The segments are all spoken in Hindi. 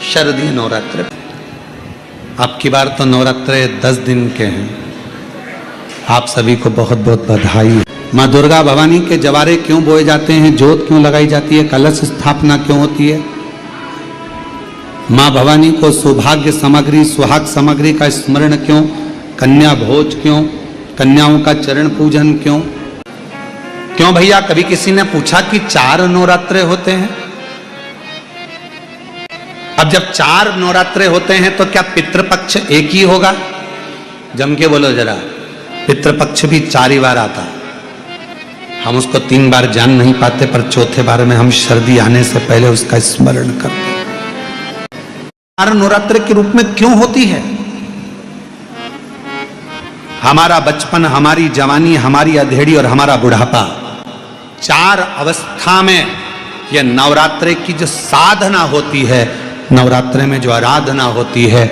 शारदीय नवरात्र। अब की बार तो नवरात्र 10 दिन के हैं। आप सभी को बहुत बहुत बधाई। माँ दुर्गा भवानी के जवारे क्यों बोए जाते हैं, जोत क्यों लगाई जाती है, कलश स्थापना क्यों होती है, माँ भवानी को सौभाग्य सामग्री सुहाग सामग्री का स्मरण क्यों, कन्या भोज क्यों, कन्याओं का चरण पूजन क्यों। क्यों भैया, कभी किसी ने पूछा कि 4 नवरात्रे होते हैं? अब जब 4 नवरात्रे होते हैं तो क्या पितृपक्ष एक ही होगा? जम के बोलो जरा। पितृपक्ष भी 4 ही बार आता। हम उसको 3 बार जान नहीं पाते, पर चौथे बार में हम सर्दी आने से पहले उसका स्मरण करते। 4 नवरात्र के रूप में क्यों होती है? हमारा बचपन, हमारी जवानी, हमारी अधेड़ी और हमारा बुढ़ापा, 4 अवस्था में यह नवरात्रे की जो साधना होती है, नवरात्रे में जो आराधना होती है,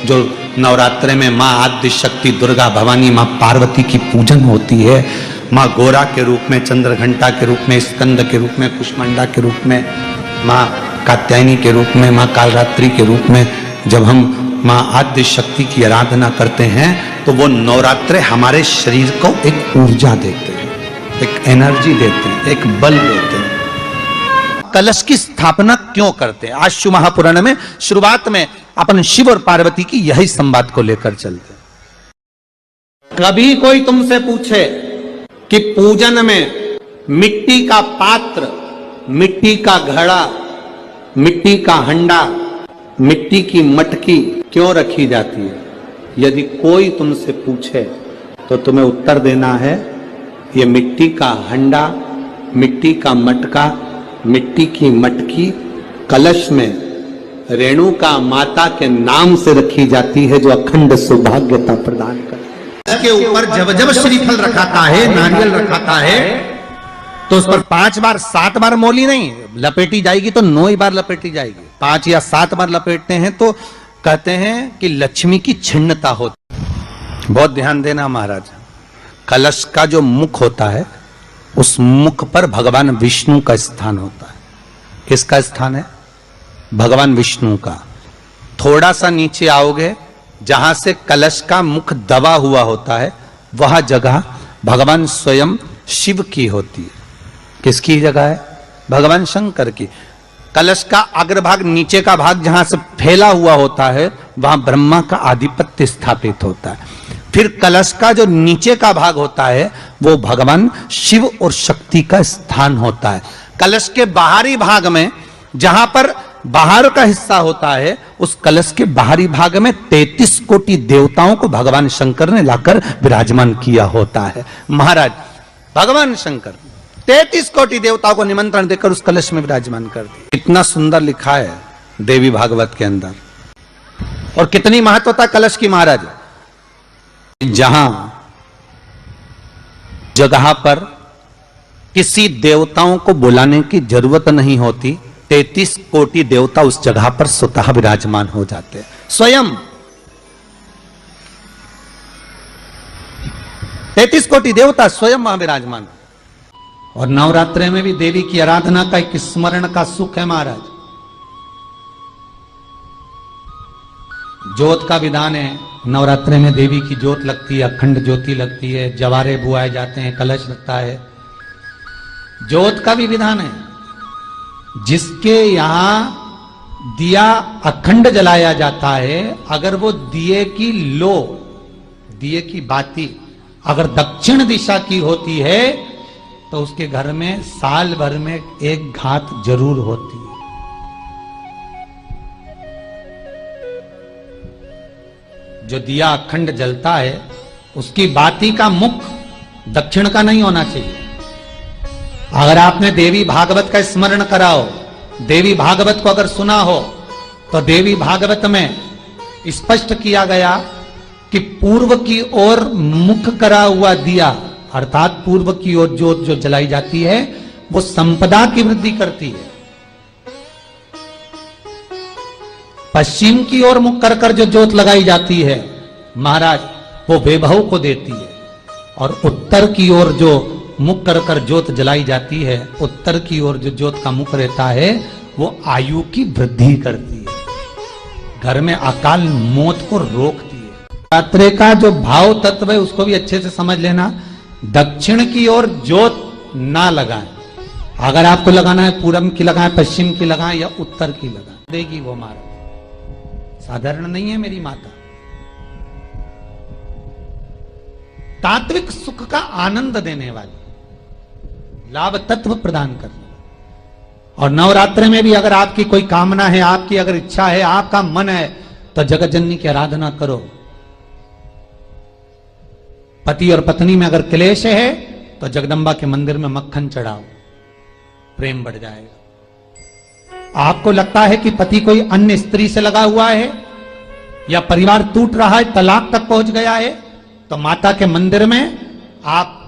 जो नवरात्रे में माँ आद्य शक्ति दुर्गा भवानी माँ पार्वती की पूजन होती है, माँ गोरा के रूप में, चंद्रघंटा के रूप में, स्कंद के रूप में, कुष्मांडा के रूप में, माँ कात्यायनी के रूप में, माँ कालरात्रि के रूप में, जब हम माँ आद्य शक्ति की आराधना करते हैं तो वो नवरात्रे हमारे शरीर को एक ऊर्जा देते हैं, एक एनर्जी देते हैं, एक बल देते हैं। कलश की स्थापना क्यों करते हैं? आज शिव महापुराण में शुरुआत में अपन शिव और पार्वती की यही संवाद को लेकर चलते हैं। कभी कोई तुमसे पूछे कि पूजन में मिट्टी का पात्र, मिट्टी का घड़ा, मिट्टी का हंडा, मिट्टी की मटकी क्यों रखी जाती है, यदि कोई तुमसे पूछे तो तुम्हें उत्तर देना है, ये मिट्टी का हंडा, मिट्टी का मटका, मिट्टी की मटकी कलश में रेणुका माता के नाम से रखी जाती है, जो अखंड सौभाग्यता प्रदान करती है। इसके ऊपर जब जब श्रीफल रखाता है, नारियल रखाता है, तो उस पर 5 बार 7 बार मोली नहीं लपेटी जाएगी, तो 9 ही बार लपेटी जाएगी। 5 या 7 बार लपेटते हैं तो कहते हैं कि लक्ष्मी की छिन्नता होती है। बहुत ध्यान देना महाराज, कलश का जो मुख होता है, उस मुख पर भगवान विष्णु का स्थान होता है। किसका स्थान है? भगवान विष्णु का। थोड़ा सा नीचे आओगे, जहां से कलश का मुख दबा हुआ होता है, वह जगह भगवान स्वयं शिव की होती है। किसकी जगह है? भगवान शंकर की। कलश का अग्रभाग, नीचे का भाग जहां से फैला हुआ होता है, वहां ब्रह्मा का आधिपत्य स्थापित होता है। फिर कलश का जो नीचे का भाग होता है, वो भगवान शिव और शक्ति का स्थान होता है। कलश के बाहरी भाग में, जहां पर बाहर का हिस्सा होता है, उस कलश के बाहरी भाग में 33 कोटि देवताओं को भगवान शंकर ने लाकर विराजमान किया होता है। महाराज भगवान शंकर 33 कोटि देवताओं को निमंत्रण देकर उस कलश में विराजमान कर दिया। कितना सुंदर लिखा है देवी भागवत के अंदर, और कितनी महत्वता कलश की महाराज। जहां जगह पर किसी देवताओं को बुलाने की जरूरत नहीं होती, 33 कोटि देवता उस जगह पर स्वतः विराजमान हो जाते हैं। स्वयं 33 कोटि देवता स्वयं वहां विराजमान। और नवरात्रे में भी देवी की आराधना का एक स्मरण का सुख है महाराज। ज्योत का विधान है, नवरात्रे में देवी की ज्योत लगती है, अखंड ज्योति लगती है, जवारे बुआए जाते हैं, कलश लगता है। ज्योत का भी विधान है। जिसके यहां दिया अखंड जलाया जाता है, अगर वो दिए की लो, दिए की बाती अगर दक्षिण दिशा की होती है, तो उसके घर में साल भर में एक घात जरूर होती है। जो दिया अखंड जलता है, उसकी बाती का मुख दक्षिण का नहीं होना चाहिए। अगर आपने देवी भागवत का स्मरण कराओ, देवी भागवत को अगर सुना हो, तो देवी भागवत में स्पष्ट किया गया कि पूर्व की ओर मुख करा हुआ दिया, अर्थात पूर्व की ओर ज्योत जो जलाई जाती है, वो संपदा की वृद्धि करती है। पश्चिम की ओर मुख कर कर जो ज्योत लगाई जाती है महाराज, वो वैभव को देती है। और उत्तर की ओर जो मुख कर कर ज्योत जलाई जाती है, उत्तर की ओर जो ज्योत का मुख रहता है, वो आयु की वृद्धि करती है। घर में अकाल मौत को रोकती है। नवरात्रे का जो भाव तत्व है उसको भी अच्छे से समझ लेना। दक्षिण की ओर जोत ना लगाएं। अगर आपको लगाना है पूरब की लगाएं, पश्चिम की लगाएं या उत्तर की लगाएं, देगी वो मारा। साधारण नहीं है मेरी माता। तात्विक सुख का आनंद देने वाली, लाभ तत्व प्रदान करने। और नवरात्रि में भी अगर आपकी कोई कामना है, आपकी अगर इच्छा है, आपका मन है, तो जगत जननी की आराधना करो। पति और पत्नी में अगर क्लेश है तो जगदम्बा के मंदिर में मक्खन चढ़ाओ, प्रेम बढ़ जाएगा। आपको लगता है कि पति कोई अन्य स्त्री से लगा हुआ है या परिवार टूट रहा है, तलाक तक पहुंच गया है, तो माता के मंदिर में आप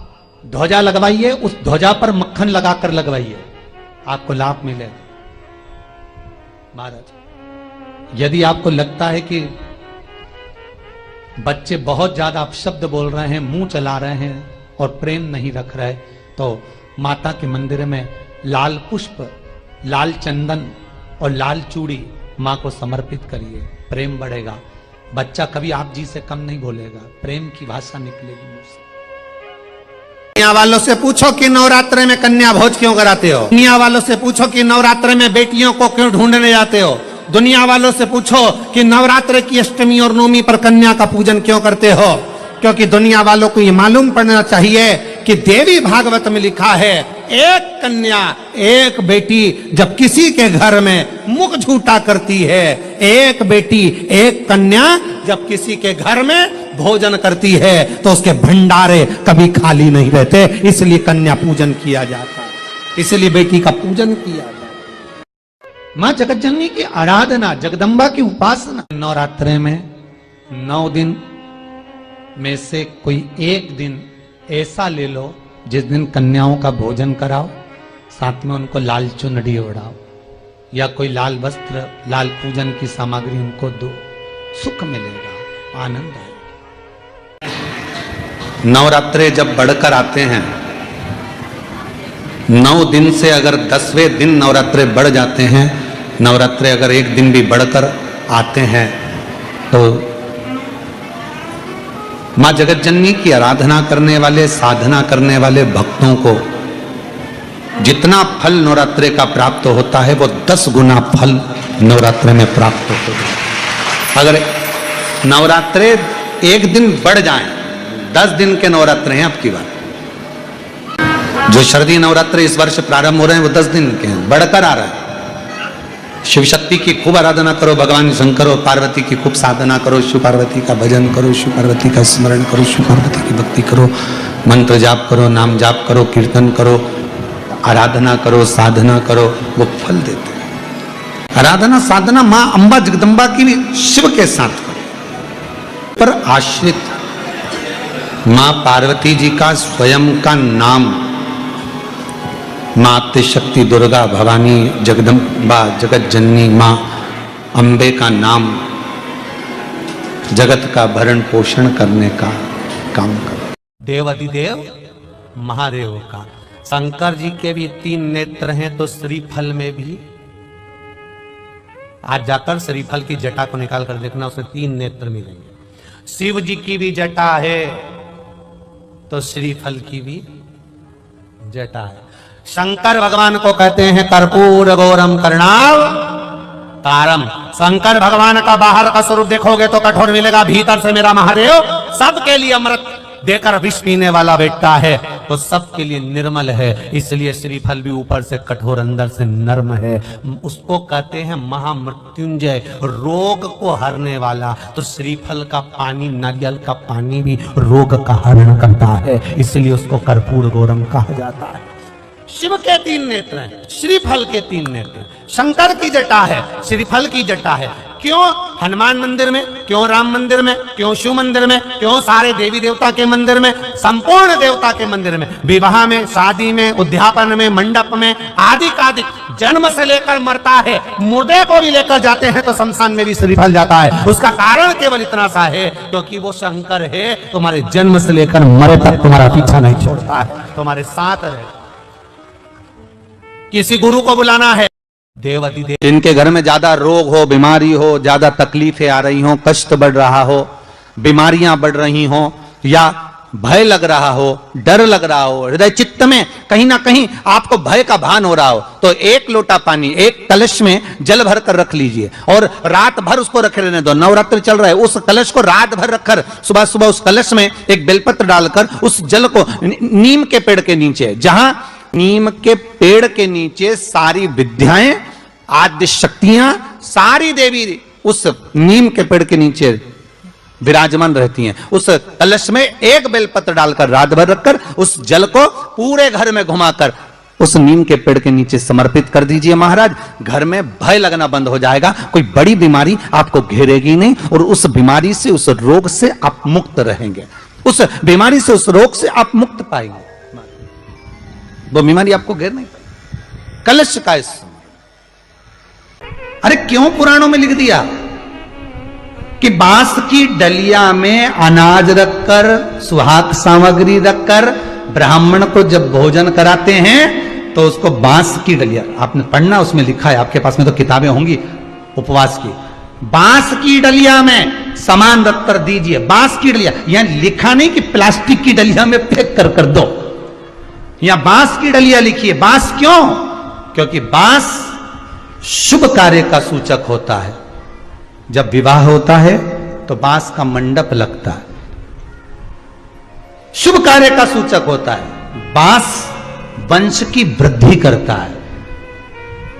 ध्वजा लगवाइए, उस ध्वजा पर मक्खन लगाकर लगवाइए, आपको लाभ मिलेगा। महाराज, यदि आपको लगता है कि बच्चे बहुत ज्यादा अपशब्द बोल रहे हैं, मुंह चला रहे हैं और प्रेम नहीं रख रहे, तो माता के मंदिर में लाल पुष्प, लाल चंदन और लाल चूड़ी मां को समर्पित करिए, प्रेम बढ़ेगा। बच्चा कभी आप जी से कम नहीं बोलेगा, प्रेम की भाषा निकलेगी मुंह से। दुनिया वालों से पूछो कि नवरात्रि में कन्या भोज क्यों कराते हो। दुनिया वालों से पूछो कि नवरात्रि में बेटियों को क्यों ढूंढने जाते हो। दुनिया वालों से पूछो कि नवरात्रि की अष्टमी और नवमी पर कन्या का पूजन क्यों करते हो। क्योंकि दुनिया वालों को ये मालूम पड़ना चाहिए कि देवी भागवत में लिखा है, एक कन्या एक बेटी जब किसी के घर में मुख झूठा करती है, एक बेटी एक कन्या जब किसी के घर में भोजन करती है, तो उसके भंडारे कभी खाली नहीं रहते। इसलिए कन्या पूजन किया जाता है, इसलिए बेटी का पूजन किया जाता है। मां जगत जननी की आराधना, जगदम्बा की उपासना। नवरात्रि में 9 दिन में से कोई एक दिन ऐसा ले लो जिस दिन कन्याओं का भोजन कराओ, साथ में उनको लाल चुनरी ओढ़ाओ या कोई लाल वस्त्र, लाल पूजन की सामग्री उनको दो, सुख मिलेगा, आनंद आएगा। नवरात्रे जब बढ़कर आते हैं, 9 दिन से अगर 10वें दिन नवरात्रे बढ़ जाते हैं, नवरात्रे अगर एक दिन भी बढ़कर आते हैं, तो मां जगत जननी की आराधना करने वाले, साधना करने वाले भक्तों को जितना फल नवरात्रि का प्राप्त होता है, वो 10 गुना फल नवरात्रि में प्राप्त होता है। अगर नवरात्रे एक दिन बढ़ जाएं, 10 दिन के नवरात्रे हैं अब की बात। जो शारदीय नवरात्रे इस वर्ष प्रारंभ हो रहे हैं वो 10 दिन के हैं, बढ़कर आ रहा है। शिव शक्ति की खूब आराधना करो, भगवान शंकर और पार्वती की खूब साधना करो, शिव पार्वती का भजन करो, शिव पार्वती का स्मरण करो, शिव पार्वती की भक्ति करो, मंत्र जाप करो, नाम जाप करो, कीर्तन करो, आराधना करो, साधना करो, वो फल देते हैं। आराधना साधना मां अंबा जगदम्बा की भी शिव के साथ करो। पर आश्रित मां पार्वती जी का स्वयं का नाम, मां आद्यशक्ति, दुर्गा, भवानी, जगदम्बा, जगत जननी मां अंबे का नाम जगत का भरण पोषण करने का काम करो। देवाधिदेव महादेव का, शंकर जी के भी 3 नेत्र हैं, तो श्रीफल में भी आज जाकर श्रीफल की जटा को निकाल कर देखना, उसमें 3 नेत्र मिलेंगे। शिव जी की भी जटा है, तो श्रीफल की भी जटा है। शंकर भगवान को कहते हैं कर्पूर गौरम कर्णाव तारम। शंकर भगवान का बाहर का स्वरूप देखोगे तो कठोर मिलेगा, भीतर से मेरा महादेव सबके लिए अमृत देकर विष पीने वाला बेटा है, तो सबके लिए निर्मल है। इसलिए श्रीफल भी ऊपर से कठोर, अंदर से नर्म है। उसको कहते हैं महामृत्युंजय, रोग को हरने वाला। तो श्रीफल का पानी, नारियल का पानी भी रोग का हरण करता है, इसलिए उसको कर्पूर गौरम कहा जाता है। शिव के 3 नेत्र हैं, श्रीफल के 3 नेत्र। शंकर की जटा है, श्रीफल की जटा है। क्यों हनुमान मंदिर में, क्यों राम मंदिर में, क्यों शिव मंदिर में, क्यों सारे देवी देवता के मंदिर में, संपूर्ण देवता के मंदिर में, विवाह में, शादी में, उद्यापन में, मंडप में, आदि कादि, जन्म से लेकर मरता है, मुर्दे को भी लेकर जाते हैं तो शमशान में भी श्रीफल जाता है। उसका कारण केवल इतना सा है, क्योंकि वो शंकर है, तुम्हारे जन्म से लेकर मरे तक तुम्हारा पीछा नहीं छोड़ता है, तुम्हारे साथ है। किसी गुरु को बुलाना है, देवाधिदेव जिनके घर में ज्यादा रोग हो, बीमारी हो, ज्यादा तकलीफें आ रही हो, कष्ट बढ़ रहा हो, बीमारियां बढ़ रही हो, या भय लग रहा हो, डर लग रहा हो, हृदय चित्त में कहीं ना कहीं आपको भय का भान हो रहा हो, तो एक लोटा पानी एक कलश में जल भर कर रख लीजिए और रात भर उसको रखे रहने दो। नवरात्र चल रहा है, उस कलश को रात भर रखकर सुबह सुबह उस कलश में एक बेलपत्र डालकर उस जल को नीम के पेड़ के नीचे, जहां नीम के पेड़ के नीचे सारी विद्याएं, आद्य शक्तियां, सारी देवी उस नीम के पेड़ के नीचे विराजमान रहती हैं, उस कलश में एक बेलपत्र डालकर रात भर रखकर उस जल को पूरे घर में घुमाकर उस नीम के पेड़ के नीचे समर्पित कर दीजिए महाराज। घर में भय लगना बंद हो जाएगा, कोई बड़ी बीमारी आपको घेरेगी नहीं और उस बीमारी से, उस रोग से आप मुक्त रहेंगे, उस बीमारी से, उस रोग से आप मुक्त पाएंगे, वो बीमारी आपको घेर नहीं पाएगी। कलश का इस, अरे क्यों पुराणों में लिख दिया कि बांस की डलिया में अनाज रखकर, सुहाग सामग्री रखकर ब्राह्मण को जब भोजन कराते हैं तो उसको बांस की डलिया, आपने पढ़ना, उसमें लिखा है, आपके पास में तो किताबें होंगी उपवास की, बांस की डलिया में सामान रखकर दीजिए। बांस की डलिया, यहां लिखा नहीं कि प्लास्टिक की डलिया में पैक कर दो, यहां बांस की डलिया लिखिए। बांस क्यों? क्योंकि बांस शुभ कार्य का सूचक होता है। जब विवाह होता है तो बांस का मंडप लगता है, शुभ कार्य का सूचक होता है। बांस वंश की वृद्धि करता है।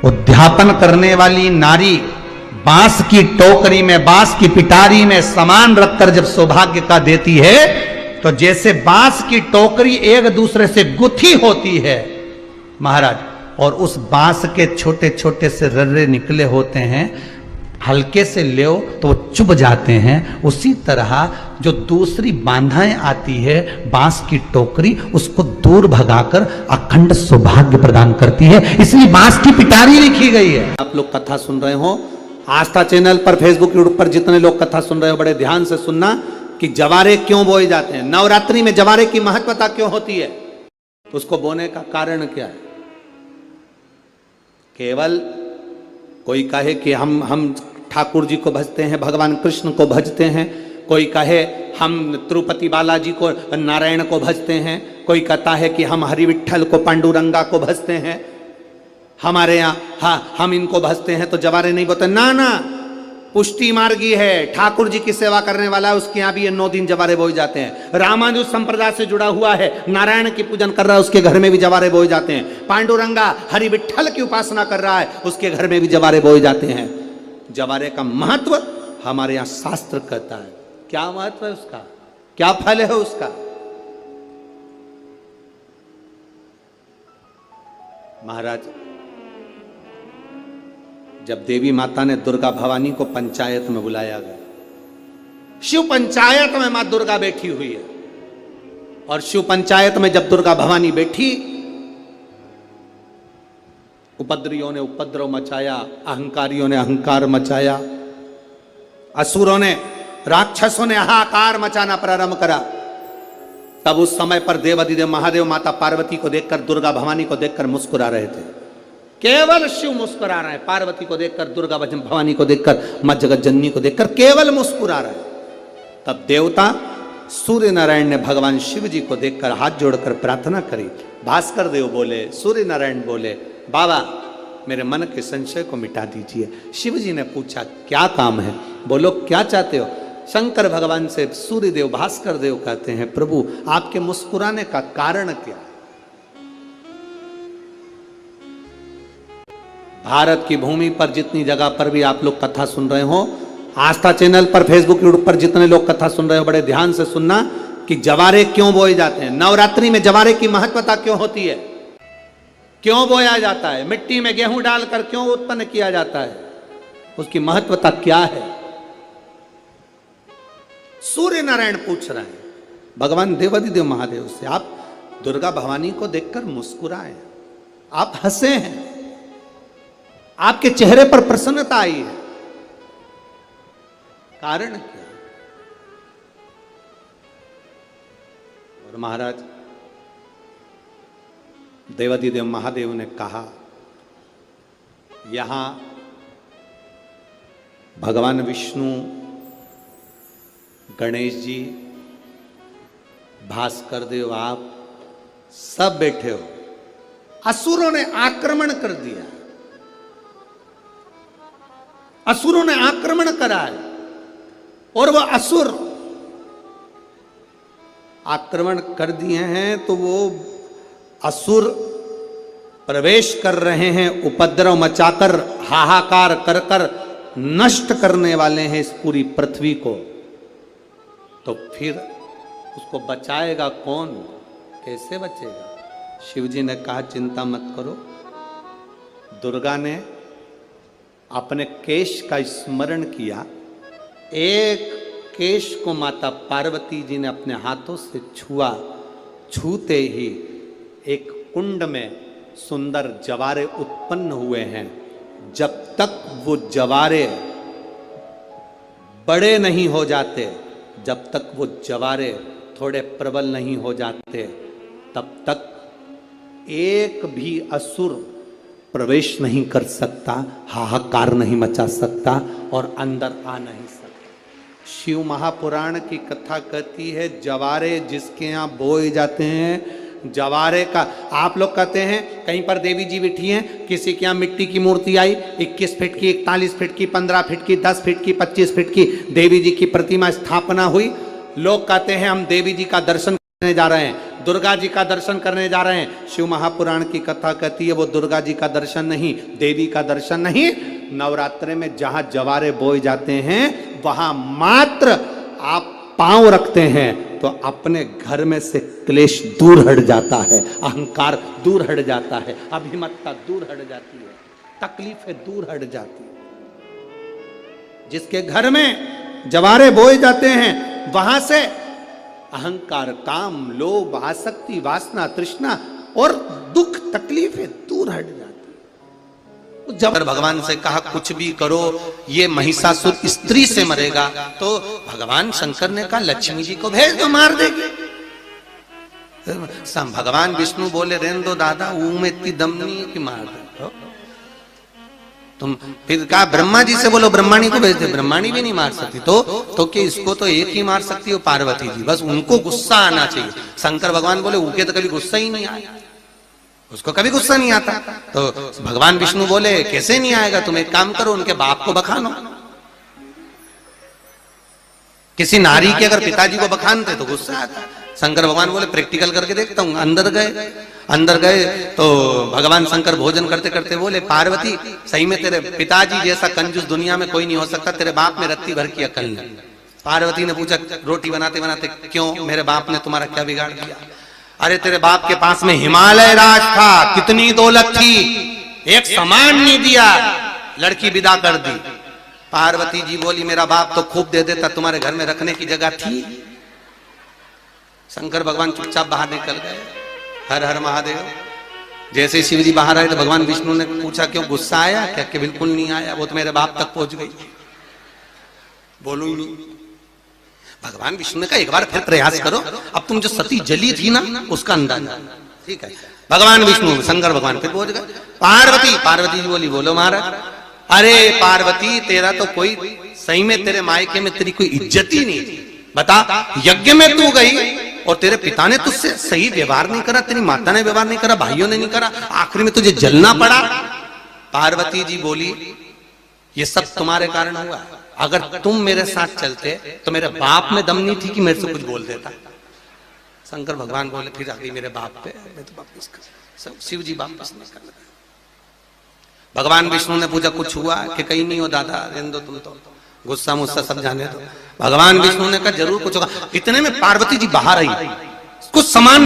उद्यापन करने वाली नारी बांस की टोकरी में, बांस की पिटारी में सामान रखकर जब सौभाग्य का देती है, तो जैसे बांस की टोकरी एक दूसरे से गुथी होती है महाराज, और उस बांस के छोटे छोटे से रर्रे निकले होते हैं, हल्के से ले तो वो चुभ जाते हैं, उसी तरह जो दूसरी बांधाएं आती है बांस की टोकरी, उसको दूर भगाकर अखंड सौभाग्य प्रदान करती है, इसलिए बांस की पिटारी लिखी गई है। आप लोग कथा सुन रहे हो, आस्था चैनल पर, फेसबुक, यूट्यूब पर जितने लोग कथा सुन रहे हो, बड़े ध्यान से सुनना कि जवारे क्यों बोए जाते हैं, नवरात्रि में जवारे की महत्वता क्यों होती है, उसको बोने का कारण क्या है। केवल कोई कहे कि हम ठाकुर जी को भजते हैं, भगवान कृष्ण को भजते हैं, कोई कहे हम तिरुपति बालाजी को, नारायण को भजते हैं, कोई कहता है कि हम हरि विठल को, पांडुरंगा को भजते हैं, हमारे यहाँ हाँ हम इनको भजते हैं तो जवारे नहीं बोते। ना ना, पुष्टि मार्गी है, ठाकुर जी की सेवा करने वाला है, उसके यहाँ भी ये 9 दिन जवारे बोए जाते हैं। रामानुज संप्रदाय से जुड़ा हुआ है, नारायण की पूजन कर रहा है, उसके घर में भी जवारे बोए जाते हैं। पांडुरंगा हरि विठल की उपासना कर रहा है, उसके घर में भी जवारे बोए जाते हैं। जवारे का महत्व हमारे यहां शास्त्र कहता है। क्या महत्व है उसका, क्या फल है उसका। महाराज, जब देवी माता ने दुर्गा भवानी को पंचायत में बुलाया गया, शिव पंचायत में मां दुर्गा बैठी हुई है, और शिव पंचायत में जब दुर्गा भवानी बैठी, उपद्रवियों ने उपद्रव मचाया, अहंकारियों ने अहंकार मचाया, असुरों ने, राक्षसों ने हाहाकार मचाना प्रारंभ करा। तब उस समय पर देवाधिदेव महादेव माता पार्वती को देखकर, दुर्गा भवानी को देखकर मुस्कुरा रहे थे। केवल शिव मुस्कुरा रहे हैं, पार्वती को देखकर, दुर्गा भवानी को देखकर, मां जगत जननी को देखकर केवल मुस्कुरा रहे हैं। तब देवता सूर्य नारायण ने भगवान शिव जी को देखकर हाथ जोड़कर प्रार्थना करी। भास्कर देव बोले, सूर्य नारायण बोले, बाबा मेरे मन के संशय को मिटा दीजिए। शिव जी ने पूछा क्या काम है, बोलो क्या चाहते हो। शंकर भगवान से सूर्य देव, भास्कर देव कहते हैं, प्रभु आपके मुस्कुराने का कारण क्या। भारत की भूमि पर जितनी जगह पर भी आप लोग कथा सुन रहे हो, आस्था चैनल पर, फेसबुक, यूट्यूब पर जितने लोग कथा सुन रहे हो, बड़े ध्यान से सुनना कि जवारे क्यों बोए जाते हैं। नवरात्रि में जवारे की महत्वता क्यों होती है, क्यों बोया जाता है, मिट्टी में गेहूं डालकर क्यों उत्पन्न किया जाता है, उसकी महत्वता क्या है। सूर्य नारायण पूछ रहे हैं भगवान देवाधिदेव महादेव से, आप दुर्गा भवानी को देखकर मुस्कुराए, आप हंसे हैं, आपके चेहरे पर प्रसन्नता आई है, कारण क्या। और महाराज देवाधिदेव महादेव ने कहा, यहां भगवान विष्णु, गणेश जी, भास्कर देव, आप सब बैठे हो। असुरों ने आक्रमण कर दिया, असुरों ने आक्रमण करा है और वो असुर आक्रमण कर दिए हैं तो वो असुर प्रवेश कर रहे हैं, उपद्रव मचाकर, हाहाकार कर कर नष्ट करने वाले हैं इस पूरी पृथ्वी को। तो फिर उसको बचाएगा कौन, कैसे बचेगा? शिव जी ने कहा चिंता मत करो। दुर्गा ने अपने केश का स्मरण किया, एक केश को माता पार्वती जी ने अपने हाथों से छुआ, छूते ही एक कुंड में सुंदर जवारे उत्पन्न हुए हैं। जब तक वो जवारे बड़े नहीं हो जाते, जब तक वो जवारे थोड़े प्रबल नहीं हो जाते, तब तक एक भी असुर प्रवेश नहीं कर सकता, हाहाकार नहीं मचा सकता और अंदर आ नहीं सकता। शिव महापुराण की कथा कहती है, जवारे जिसके यहाँ बोए जाते हैं, जवारे का, आप लोग कहते हैं कहीं पर देवी जी बैठी हैं, किसी के यहाँ मिट्टी की मूर्ति आई, 21 फीट की, 41 फीट की, 15 फीट की, 10 फीट की, 25 फीट की देवी जी की प्रतिमा स्थापना हुई। लोग कहते हैं हम देवी जी का दर्शन करने जा रहे हैं, दुर्गा जी का दर्शन करने जा रहे हैं। शिव महापुराण की कथा कहती है वो दुर्गा जी का दर्शन नहीं, देवी का दर्शन नहीं। नवरात्रे में जहां जवारे बोए जाते हैं वहां मात्र आप पांव रखते हैं तो अपने घर में से क्लेश दूर हट जाता है, अहंकार दूर हट जाता है, अभिमतता दूर हट जाती है, तकलीफें दूर हट जाती है। जिसके घर में जवारे बोए जाते हैं वहां से अहंकार, काम, लोभ, आसक्ति, वासना, तृष्णा और दुख, तकलीफें दूर हट जाती। जब भगवान से कहा कुछ भी करो ये महिषासुर स्त्री से मरेगा, तो भगवान शंकर ने कहा लक्ष्मी जी को भेज दो, मार देगी। भगवान विष्णु बोले रहने दो दादा, ऊ में इतनी दम नहीं है कि मार दो। तुम फिर कहा ब्रह्मा जी से बोलो, ब्रह्माणी को भेज दे, ब्रह्माणी भी नहीं मार सकती। तो कि इसको तो एक ही मार सकती हो, पार्वती जी, बस उनको गुस्सा आना चाहिए। शंकर भगवान बोले उनके तो कभी गुस्सा ही नहीं आया, उसको कभी गुस्सा नहीं आता। तो भगवान विष्णु बोले कैसे नहीं आएगा, तुम एक काम करो उनके बाप को बखानो। किसी नारी के अगर पिताजी को बखानते तो गुस्सा आता। शंकर भगवान बोले प्रैक्टिकल करके देखता हूं। अंदर गए तो भगवान शंकर भोजन करते करते बोले पार्वती सही में तेरे पिताजी जैसा कंजूस दुनिया में कोई नहीं हो सकता, तेरे बाप में रत्ती भर की अकल नहीं। पार्वती ने पूछा रोटी बनाते बनाते क्यों, मेरे बाप ने तुम्हारा क्या बिगाड़ दिया? अरे तेरे बाप के पास में हिमालय राज था, कितनी दौलत थी, एक सामान नहीं दिया, लड़की विदा कर दी। पार्वती जी बोली मेरा बाप तो खूब दे देता, तुम्हारे घर में रखने की जगह थी? शंकर भगवान चुपचाप बाहर निकल गए। हर हर महादेव। जैसे शिव जी बाहर आए तो भगवान विष्णु ने पूछा क्यों, गुस्सा आया क्या? कि बिल्कुल नहीं आया, वो तो मेरे बाप तक पहुंच गई, बोलू ही नहीं। भगवान विष्णु ने कहा एक बार फिर प्रयास करो, अब तुम जो सती जली थी ना उसका अंदाजा। ठीक है, भगवान विष्णु शंकर भगवान फिर पहुंच गए। पार्वती जी बोली बोलो महाराज। अरे पार्वती तेरा तो कोई सही में तेरे मायके में तेरी कोई इज्जत ही नहीं थी। बता, यज्ञ में तू गई और तेरे पिता ने तुझसे सही व्यवहार नहीं करा, तेरी माता ने व्यवहार नहीं करा, भाइयों ने नहीं करा, आखिर में तुझे जलना पड़ा। पार्वती जी बोली ये सब तुम्हारे कारण हुआ, अगर तुम मेरे साथ चलते तो मेरे बाप में दम नहीं थी कि मेरे से कुछ बोल देता। शंकर भगवान बोले फिर आ गई मेरे बाप पे, मैं तो वापस कर। शिव जी वापस नहीं कर लगे। भगवान विष्णु ने पूछा कुछ हुआ कि कहीं नहीं हो दादा, रहने दो, तुम तो गुस्सा मुस्सा सब जाने दो। भगवान विष्णु ने कहा जरूर कुछ होगा। इतने में पार्वती जी बाहर आई, कुछ सामान